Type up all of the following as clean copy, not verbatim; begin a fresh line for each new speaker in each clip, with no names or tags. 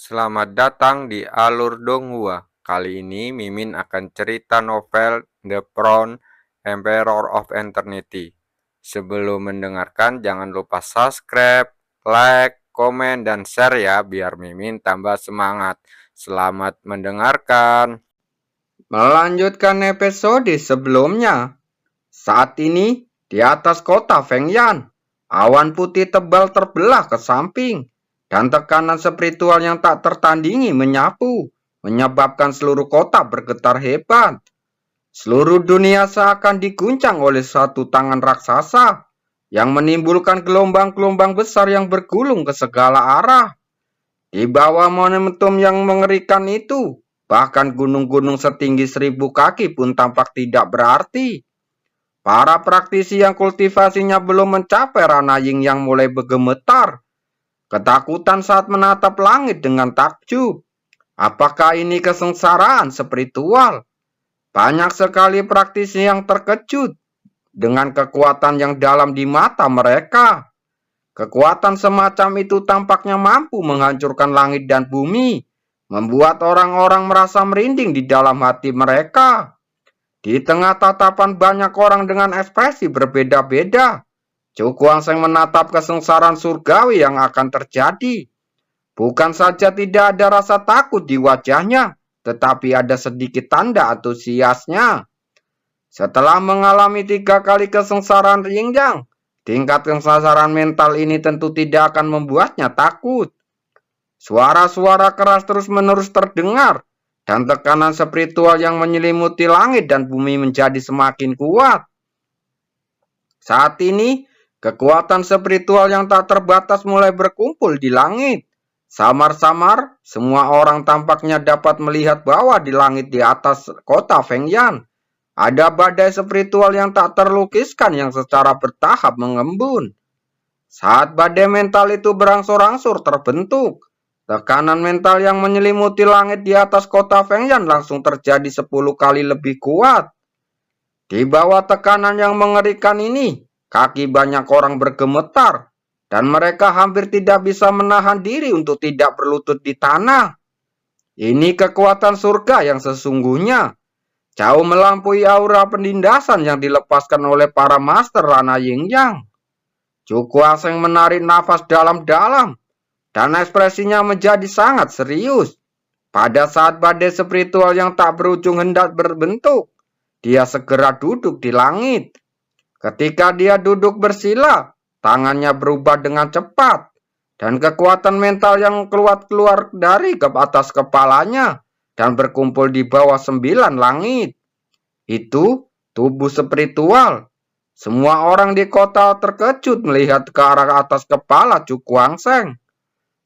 Selamat datang di Alur Donghua. Kali ini Mimin akan cerita novel The Crown, Emperor of Eternity. Sebelum mendengarkan jangan lupa subscribe, like, komen, dan share ya biar Mimin tambah semangat. Selamat mendengarkan.
Melanjutkan episode sebelumnya. Saat ini, di atas kota Fengyan, awan putih tebal terbelah ke samping, dan tekanan spiritual yang tak tertandingi menyapu, menyebabkan seluruh kota bergetar hebat. Seluruh dunia seakan diguncang oleh satu tangan raksasa, yang menimbulkan gelombang-gelombang besar yang bergulung ke segala arah. Di bawah momentum yang mengerikan itu, bahkan gunung-gunung setinggi 1000 kaki pun tampak tidak berarti. Para praktisi yang kultivasinya belum mencapai ranah yin yang mulai bergemetar, ketakutan saat menatap langit dengan takjub. Apakah ini kesengsaraan spiritual? Banyak sekali praktisi yang terkejut dengan kekuatan yang dalam di mata mereka. Kekuatan semacam itu tampaknya mampu menghancurkan langit dan bumi, membuat orang-orang merasa merinding di dalam hati mereka. Di tengah tatapan banyak orang dengan ekspresi berbeda-beda, Chu Guangsheng menatap kesengsaraan surgawi yang akan terjadi. Bukan saja tidak ada rasa takut di wajahnya, tetapi ada sedikit tanda antusiasnya. Setelah mengalami 3 kali kesengsaraan rinjang, tingkat kesengsaraan mental ini tentu tidak akan membuatnya takut. Suara-suara keras terus-menerus terdengar, dan tekanan spiritual yang menyelimuti langit dan bumi menjadi semakin kuat. Saat ini, kekuatan spiritual yang tak terbatas mulai berkumpul di langit. Samar-samar, semua orang tampaknya dapat melihat bahwa di langit di atas kota Fengyan, ada badai spiritual yang tak terlukiskan yang secara bertahap mengembun. Saat badai mental itu berangsur-angsur terbentuk, tekanan mental yang menyelimuti langit di atas kota Fengyan langsung terjadi 10 kali lebih kuat. Di bawah tekanan yang mengerikan ini, kaki banyak orang bergemetar, dan mereka hampir tidak bisa menahan diri untuk tidak berlutut di tanah. Ini kekuatan surga yang sesungguhnya, jauh melampaui aura penindasan yang dilepaskan oleh para master Rana Yin-Yang. Chu Guangsheng menarik nafas dalam-dalam, dan ekspresinya menjadi sangat serius. Pada saat badai spiritual yang tak berujung hendak berbentuk, dia segera duduk di langit. Ketika dia duduk bersila, tangannya berubah dengan cepat, dan kekuatan mental yang keluar dari ke atas kepalanya dan berkumpul di bawah 9 langit. Itu tubuh spiritual. Semua orang di kota terkejut melihat ke arah atas kepala Chu Guangsheng.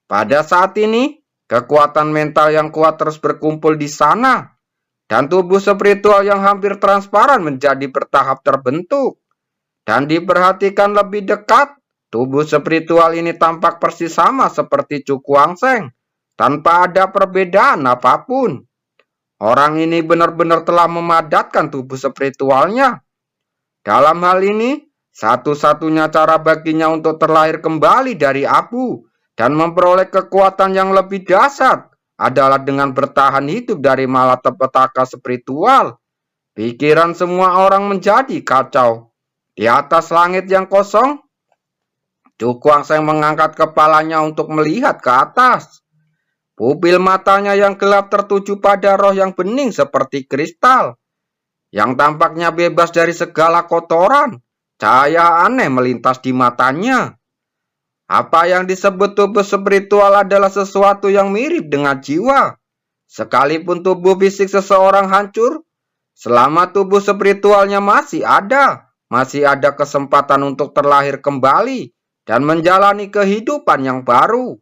Pada saat ini, kekuatan mental yang kuat terus berkumpul di sana, dan tubuh spiritual yang hampir transparan menjadi bertahap terbentuk. Dan diperhatikan lebih dekat, tubuh spiritual ini tampak persis sama seperti Chu Guangsheng, tanpa ada perbedaan apapun. Orang ini benar-benar telah memadatkan tubuh spiritualnya. Dalam hal ini, satu-satunya cara baginya untuk terlahir kembali dari abu dan memperoleh kekuatan yang lebih dahsyat adalah dengan bertahan hidup dari malapetaka spiritual. Pikiran semua orang menjadi kacau. Di atas langit yang kosong, Chu Guangsheng mengangkat kepalanya untuk melihat ke atas. Pupil matanya yang gelap tertuju pada roh yang bening seperti kristal, yang tampaknya bebas dari segala kotoran. Cahaya aneh melintas di matanya. Apa yang disebut tubuh spiritual adalah sesuatu yang mirip dengan jiwa. Sekalipun tubuh fisik seseorang hancur, selama tubuh spiritualnya masih ada kesempatan untuk terlahir kembali dan menjalani kehidupan yang baru.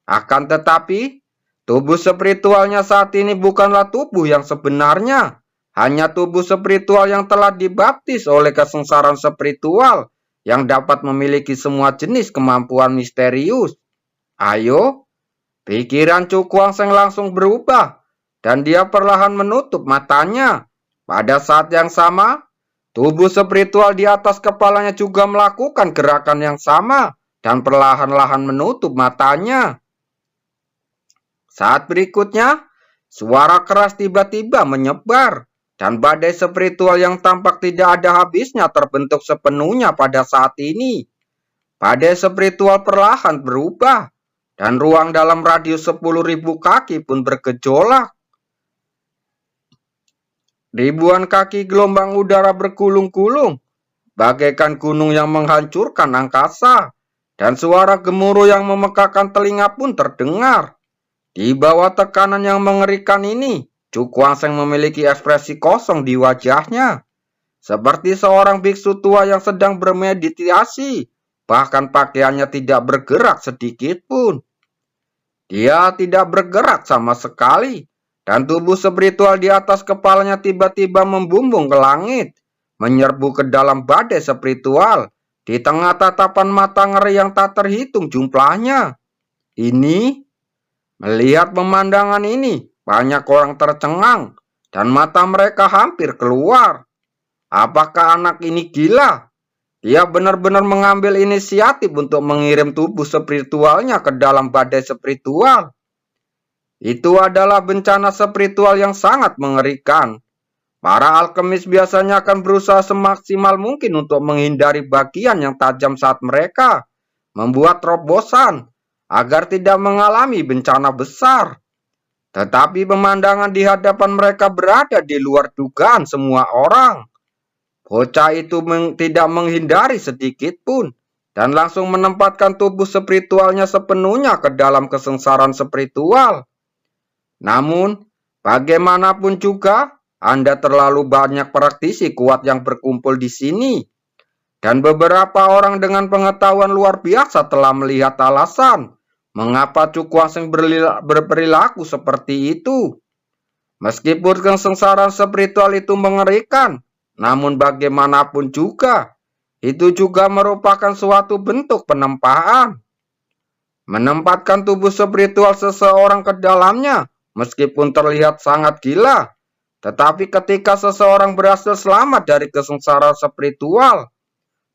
Akan tetapi, tubuh spiritualnya saat ini bukanlah tubuh yang sebenarnya, hanya tubuh spiritual yang telah dibaptis oleh kesengsaraan spiritual yang dapat memiliki semua jenis kemampuan misterius. Ayo, pikiran Chu Guangsheng langsung berubah, dan dia perlahan menutup matanya. Pada saat yang sama, tubuh spiritual di atas kepalanya juga melakukan gerakan yang sama dan perlahan-lahan menutup matanya. Saat berikutnya, suara keras tiba-tiba menyebar, dan badai spiritual yang tampak tidak ada habisnya terbentuk sepenuhnya pada saat ini. Badai spiritual perlahan berubah, dan ruang dalam radius 10.000 kaki pun bergejolak. Ribuan kaki gelombang udara bergulung-gulung, bagaikan gunung yang menghancurkan angkasa, dan suara gemuruh yang memekakan telinga pun terdengar. Di bawah tekanan yang mengerikan ini, Chu Kuang-Sheng memiliki ekspresi kosong di wajahnya, seperti seorang biksu tua yang sedang bermeditasi, bahkan pakaiannya tidak bergerak sedikit pun. Dia tidak bergerak sama sekali, dan tubuh spiritual di atas kepalanya tiba-tiba membumbung ke langit, menyerbu ke dalam badai spiritual, di tengah tatapan mata ngeri yang tak terhitung jumlahnya. Melihat pemandangan ini, banyak orang tercengang, dan mata mereka hampir keluar. Apakah anak ini gila? Dia benar-benar mengambil inisiatif untuk mengirim tubuh spiritualnya ke dalam badai spiritual. Itu adalah bencana spiritual yang sangat mengerikan. Para alkemis biasanya akan berusaha semaksimal mungkin untuk menghindari bagian yang tajam saat mereka membuat terobosan, agar tidak mengalami bencana besar. Tetapi pemandangan di hadapan mereka berada di luar dugaan semua orang. Bocah itu tidak menghindari sedikit pun, dan langsung menempatkan tubuh spiritualnya sepenuhnya ke dalam kesengsaraan spiritual. Namun, bagaimanapun juga, Anda terlalu banyak praktisi kuat yang berkumpul di sini. Dan beberapa orang dengan pengetahuan luar biasa telah melihat alasan mengapa Chu Kuang-Sheng berperilaku seperti itu. Meskipun kesengsaraan spiritual itu mengerikan, namun bagaimanapun juga, itu juga merupakan suatu bentuk penempaan. Menempatkan tubuh spiritual seseorang ke dalamnya, meskipun terlihat sangat gila, tetapi ketika seseorang berhasil selamat dari kesengsaraan spiritual,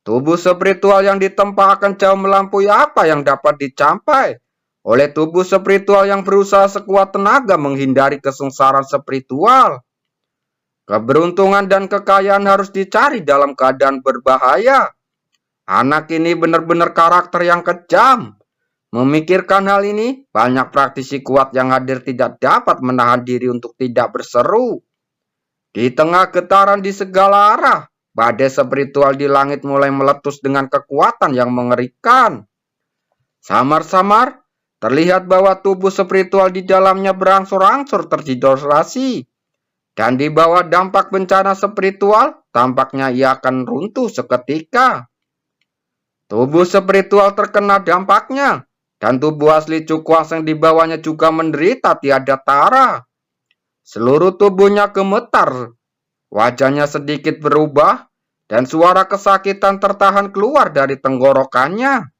tubuh spiritual yang ditempa akan jauh melampaui apa yang dapat dicapai oleh tubuh spiritual yang berusaha sekuat tenaga menghindari kesengsaraan spiritual. Keberuntungan dan kekayaan harus dicari dalam keadaan berbahaya. Anak ini benar-benar karakter yang kejam. Memikirkan hal ini, banyak praktisi kuat yang hadir tidak dapat menahan diri untuk tidak berseru. Di tengah getaran di segala arah, badai spiritual di langit mulai meletus dengan kekuatan yang mengerikan. Samar-samar, terlihat bahwa tubuh spiritual di dalamnya berangsur-angsur terdislokasi. Dan di bawah dampak bencana spiritual, tampaknya ia akan runtuh seketika. Tubuh spiritual terkena dampaknya, dan tubuh asli Chu Kuang-Sheng di bawahnya juga menderita tiada tara. Seluruh tubuhnya gemetar, wajahnya sedikit berubah, dan suara kesakitan tertahan keluar dari tenggorokannya.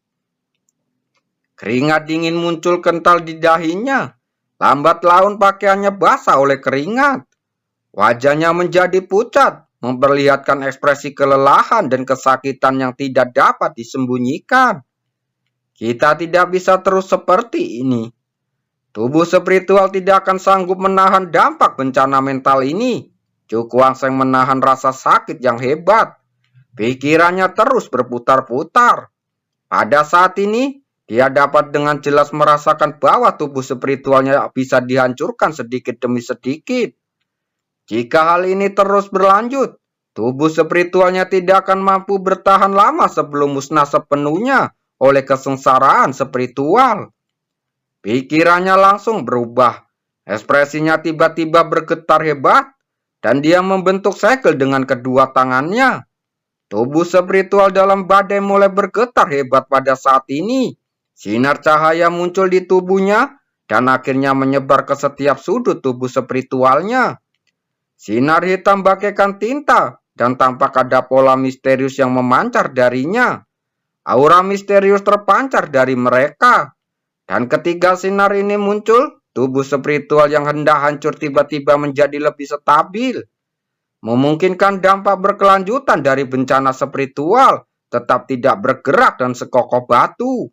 Keringat dingin muncul kental di dahinya. Lambat laun pakaiannya basah oleh keringat. Wajahnya menjadi pucat, memperlihatkan ekspresi kelelahan dan kesakitan yang tidak dapat disembunyikan. Kita tidak bisa terus seperti ini. Tubuh spiritual tidak akan sanggup menahan dampak bencana mental ini. Chu Kuang-Sheng menahan rasa sakit yang hebat. Pikirannya terus berputar-putar. Pada saat ini, dia dapat dengan jelas merasakan bahwa tubuh spiritualnya bisa dihancurkan sedikit demi sedikit. Jika hal ini terus berlanjut, tubuh spiritualnya tidak akan mampu bertahan lama sebelum musnah sepenuhnya oleh kesengsaraan spiritual. Pikirannya langsung berubah. Ekspresinya tiba-tiba bergetar hebat, dan dia membentuk segel dengan kedua tangannya. Tubuh spiritual dalam badai mulai bergetar hebat pada saat ini. Sinar cahaya muncul di tubuhnya, dan akhirnya menyebar ke setiap sudut tubuh spiritualnya. Sinar hitam bagaikan tinta, dan tampak ada pola misterius yang memancar darinya. Aura misterius terpancar dari mereka. Dan ketika sinar ini muncul, tubuh spiritual yang hendak hancur tiba-tiba menjadi lebih stabil. Memungkinkan dampak berkelanjutan dari bencana spiritual tetap tidak bergerak dan sekokoh batu.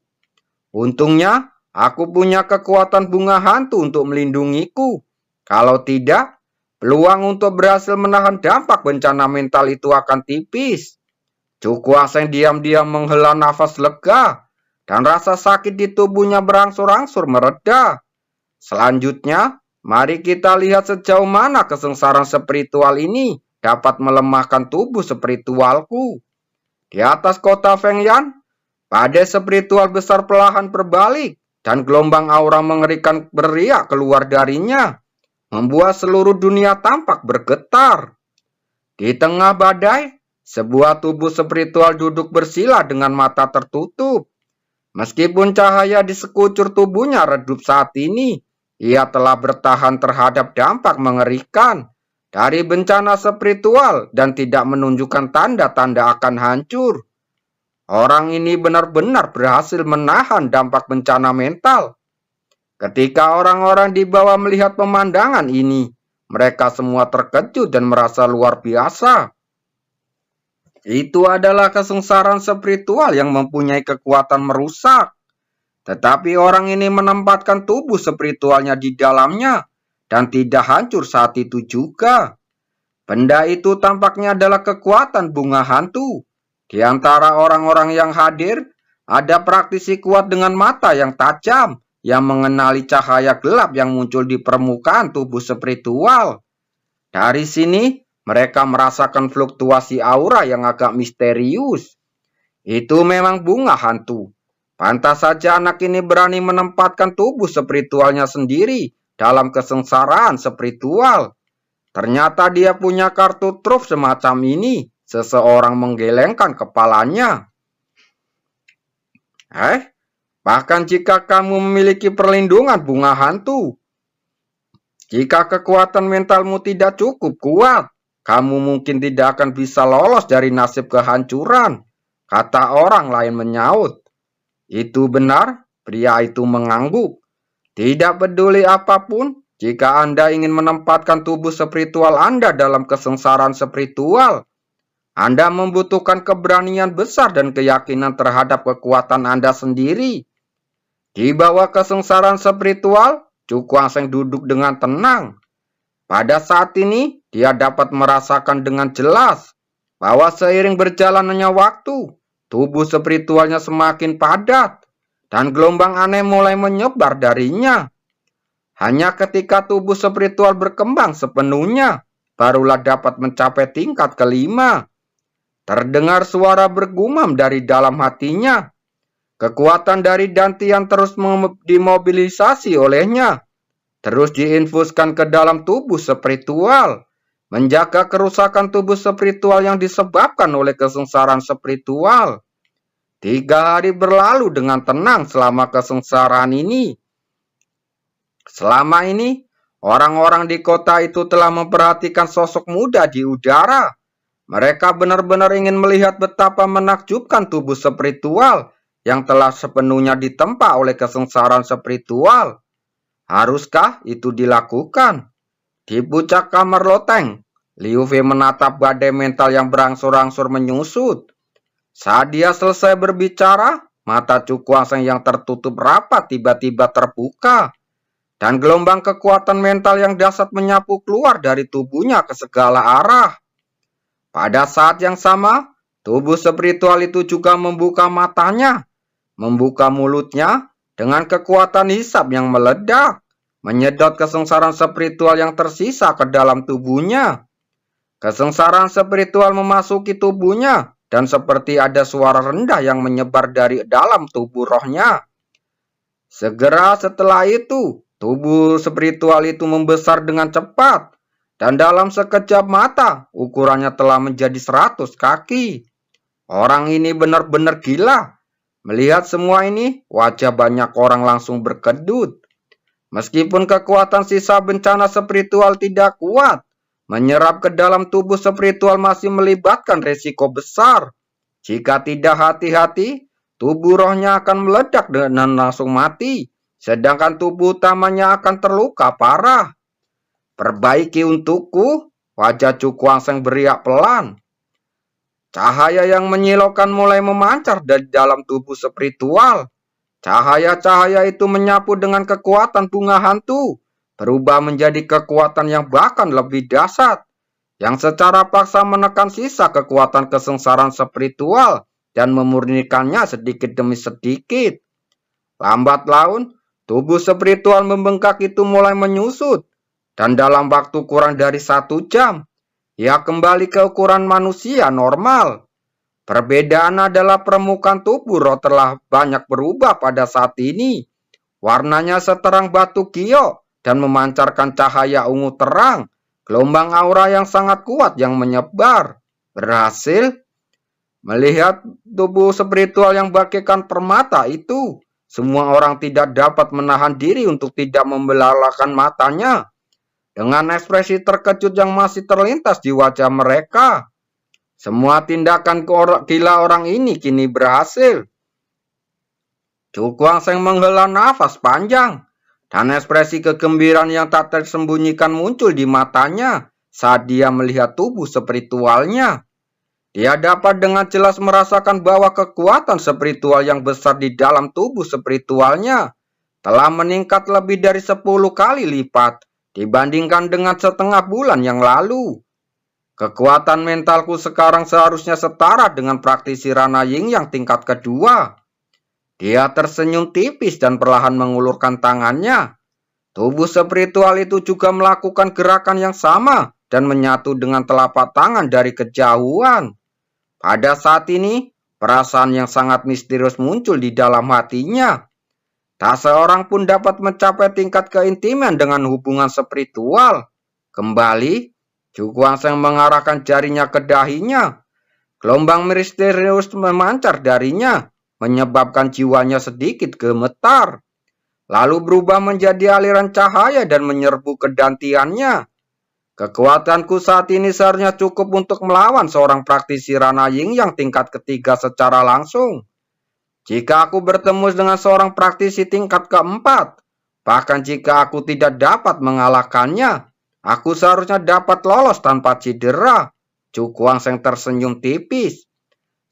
Untungnya, aku punya kekuatan bunga hantu untuk melindungiku. Kalau tidak, peluang untuk berhasil menahan dampak bencana mental itu akan tipis. Cuku Aseng diam-diam menghela nafas lega, dan rasa sakit di tubuhnya berangsur-angsur mereda. Selanjutnya, mari kita lihat sejauh mana kesengsaraan spiritual ini dapat melemahkan tubuh spiritualku. Di atas kota Fengyan, badai spiritual besar perlahan berbalik, dan gelombang aura mengerikan beriak keluar darinya, membuat seluruh dunia tampak bergetar. Di tengah badai, sebuah tubuh spiritual duduk bersila dengan mata tertutup. Meskipun cahaya di sekucur tubuhnya redup saat ini, ia telah bertahan terhadap dampak mengerikan dari bencana spiritual dan tidak menunjukkan tanda-tanda akan hancur. Orang ini benar-benar berhasil menahan dampak bencana mental. Ketika orang-orang di bawah melihat pemandangan ini, mereka semua terkejut dan merasa luar biasa. Itu adalah kesengsaraan spiritual yang mempunyai kekuatan merusak. Tetapi orang ini menempatkan tubuh spiritualnya di dalamnya dan tidak hancur saat itu juga. Benda itu tampaknya adalah kekuatan bunga hantu. Di antara orang-orang yang hadir, ada praktisi kuat dengan mata yang tajam yang mengenali cahaya gelap yang muncul di permukaan tubuh spiritual. Dari sini, mereka merasakan fluktuasi aura yang agak misterius. Itu memang bunga hantu. Pantas saja anak ini berani menempatkan tubuh spiritualnya sendiri dalam kesengsaraan spiritual. Ternyata dia punya kartu truf semacam ini. Seseorang menggelengkan kepalanya. Bahkan jika kamu memiliki perlindungan bunga hantu, jika kekuatan mentalmu tidak cukup kuat, kamu mungkin tidak akan bisa lolos dari nasib kehancuran, kata orang lain menyaut. Itu benar, pria itu mengangguk. Tidak peduli apapun, jika Anda ingin menempatkan tubuh spiritual Anda dalam kesengsaraan spiritual, Anda membutuhkan keberanian besar dan keyakinan terhadap kekuatan Anda sendiri. Di bawah kesengsaraan spiritual, Cuku Aseng duduk dengan tenang. Pada saat ini, dia dapat merasakan dengan jelas bahwa seiring berjalannya waktu, tubuh spiritualnya semakin padat, dan gelombang aneh mulai menyebar darinya. Hanya ketika tubuh spiritual berkembang sepenuhnya, barulah dapat mencapai tingkat kelima. Terdengar suara bergumam dari dalam hatinya. Kekuatan dari Dantian terus dimobilisasi olehnya, terus diinfuskan ke dalam tubuh spiritual, menjaga kerusakan tubuh spiritual yang disebabkan oleh kesengsaraan spiritual. 3 hari berlalu dengan tenang selama kesengsaraan ini. Selama ini, orang-orang di kota itu telah memperhatikan sosok muda di udara. Mereka benar-benar ingin melihat betapa menakjubkan tubuh spiritual yang telah sepenuhnya ditempa oleh kesengsaraan spiritual. Haruskah itu dilakukan? Di puncak kamar loteng, Liu Fei menatap badai mental yang berangsur-angsur menyusut. Saat dia selesai berbicara, mata Cuku Aseng yang tertutup rapat tiba-tiba terbuka, dan gelombang kekuatan mental yang dahsyat menyapu keluar dari tubuhnya ke segala arah. Pada saat yang sama, tubuh spiritual itu juga membuka matanya, membuka mulutnya dengan kekuatan hisap yang meledak, menyedot kesengsaraan spiritual yang tersisa ke dalam tubuhnya. Kesengsaraan spiritual memasuki tubuhnya, dan seperti ada suara rendah yang menyebar dari dalam tubuh rohnya. Segera setelah itu, tubuh spiritual itu membesar dengan cepat, dan dalam sekejap mata, ukurannya telah menjadi 100 kaki. Orang ini benar-benar gila. Melihat semua ini, wajah banyak orang langsung berkedut. Meskipun kekuatan sisa bencana spiritual tidak kuat, menyerap ke dalam tubuh spiritual masih melibatkan resiko besar. Jika tidak hati-hati, tubuh rohnya akan meledak dan langsung mati, sedangkan tubuh utamanya akan terluka parah. Perbaiki untukku, wajah Cuku Aseng beriak pelan. Cahaya yang menyilaukan mulai memancar dari dalam tubuh spiritual, Cahaya-cahaya itu menyapu dengan kekuatan bunga hantu, berubah menjadi kekuatan yang bahkan lebih dahsyat, yang secara paksa menekan sisa kekuatan kesengsaraan spiritual dan memurnikannya sedikit demi sedikit. Lambat laun, tubuh spiritual membengkak itu mulai menyusut, dan dalam waktu kurang dari 1 jam, ia kembali ke ukuran manusia normal. Perbedaan adalah permukaan tubuh Roh telah banyak berubah pada saat ini. Warnanya seterang batu giok dan memancarkan cahaya ungu terang, gelombang aura yang sangat kuat yang menyebar. Berhasil melihat tubuh spiritual yang bagaikan permata itu. Semua orang tidak dapat menahan diri untuk tidak membelalakan matanya. Dengan ekspresi terkejut yang masih terlintas di wajah mereka. Semua tindakan gila orang ini kini berhasil. Chu Guangsheng menghela nafas panjang, dan ekspresi kegembiraan yang tak tersembunyikan muncul di matanya saat dia melihat tubuh spiritualnya. Dia dapat dengan jelas merasakan bahwa kekuatan spiritual yang besar di dalam tubuh spiritualnya telah meningkat lebih dari 10 kali lipat dibandingkan dengan setengah bulan yang lalu. Kekuatan mentalku sekarang seharusnya setara dengan praktisi Rana Ying yang tingkat kedua. Dia tersenyum tipis dan perlahan mengulurkan tangannya. Tubuh spiritual itu juga melakukan gerakan yang sama dan menyatu dengan telapak tangan dari kejauhan. Pada saat ini, perasaan yang sangat misterius muncul di dalam hatinya. Tak seorang pun dapat mencapai tingkat keintiman dengan hubungan spiritual. Kembali, Chu Guangsheng mengarahkan jarinya ke dahinya. Gelombang misterius memancar darinya, menyebabkan jiwanya sedikit gemetar. Lalu berubah menjadi aliran cahaya dan menyerbu kedantiannya. Kekuatanku saat ini seharusnya cukup untuk melawan seorang praktisi Rana Ying yang tingkat ketiga secara langsung. Jika aku bertemu dengan seorang praktisi tingkat keempat, bahkan jika aku tidak dapat mengalahkannya, aku seharusnya dapat lolos tanpa cedera. Chu Guangsheng tersenyum tipis.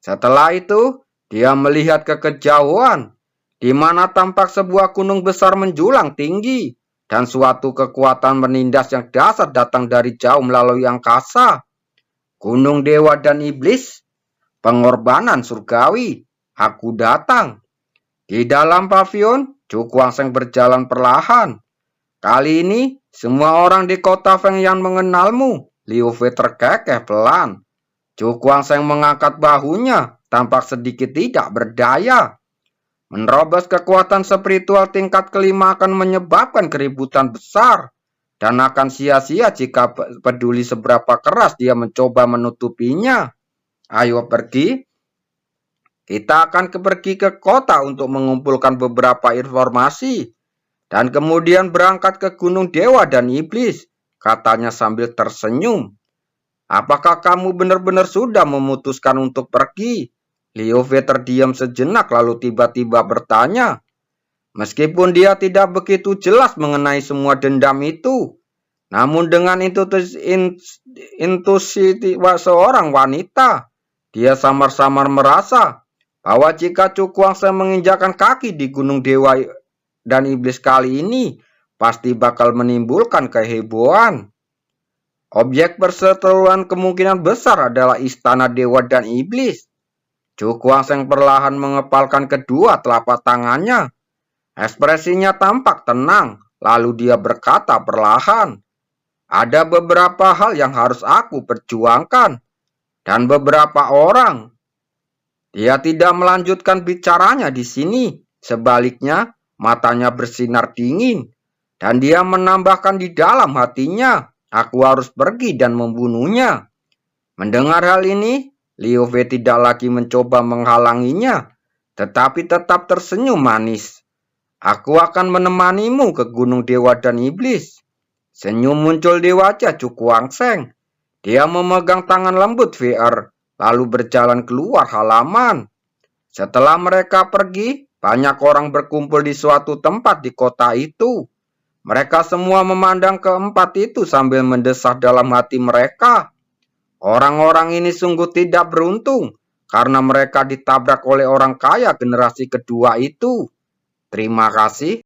Setelah itu, dia melihat ke kejauhan, di mana tampak sebuah gunung besar menjulang tinggi, dan suatu kekuatan menindas yang dahsyat datang dari jauh melalui angkasa. Gunung Dewa dan Iblis, pengorbanan surgawi, aku datang. Di dalam pavion, Chu Guangsheng berjalan perlahan. Kali ini, semua orang di kota Fengyan mengenalmu. Liu Fei terkekeh pelan. Chu Guangsheng mengangkat bahunya, tampak sedikit tidak berdaya. Menerobos kekuatan spiritual tingkat kelima akan menyebabkan keributan besar. Dan akan sia-sia jika peduli seberapa keras dia mencoba menutupinya. Ayo pergi. Kita akan pergi ke kota untuk mengumpulkan beberapa informasi. Dan kemudian berangkat ke Gunung Dewa dan Iblis, katanya sambil tersenyum. Apakah kamu benar-benar sudah memutuskan untuk pergi? Liu Fei terdiam sejenak lalu tiba-tiba bertanya. Meskipun dia tidak begitu jelas mengenai semua dendam itu. Namun dengan intuisi seorang wanita, dia samar-samar merasa bahwa jika Chu Guangsheng menginjakan kaki di Gunung Dewa dan Iblis kali ini pasti bakal menimbulkan kehebohan. Objek perseteruan kemungkinan besar adalah istana Dewa dan Iblis. Chu Guangsheng perlahan mengepalkan kedua telapak tangannya. Ekspresinya tampak tenang, lalu dia berkata perlahan, ada beberapa hal yang harus aku perjuangkan, dan beberapa orang. Dia tidak melanjutkan bicaranya di sini, sebaliknya matanya bersinar dingin, dan dia menambahkan di dalam hatinya, aku harus pergi dan membunuhnya. Mendengar hal ini, Liu Fei tidak lagi mencoba menghalanginya, tetapi tetap tersenyum manis. Aku akan menemanimu ke Gunung Dewa dan Iblis. Senyum muncul di wajah Chu Guangsheng. Dia memegang tangan lembut VR, lalu berjalan keluar halaman. Setelah mereka pergi, banyak orang berkumpul di suatu tempat di kota itu. Mereka semua memandang keempat itu sambil mendesah dalam hati mereka. Orang-orang ini sungguh tidak beruntung karena mereka ditabrak oleh orang kaya generasi kedua itu. Terima kasih.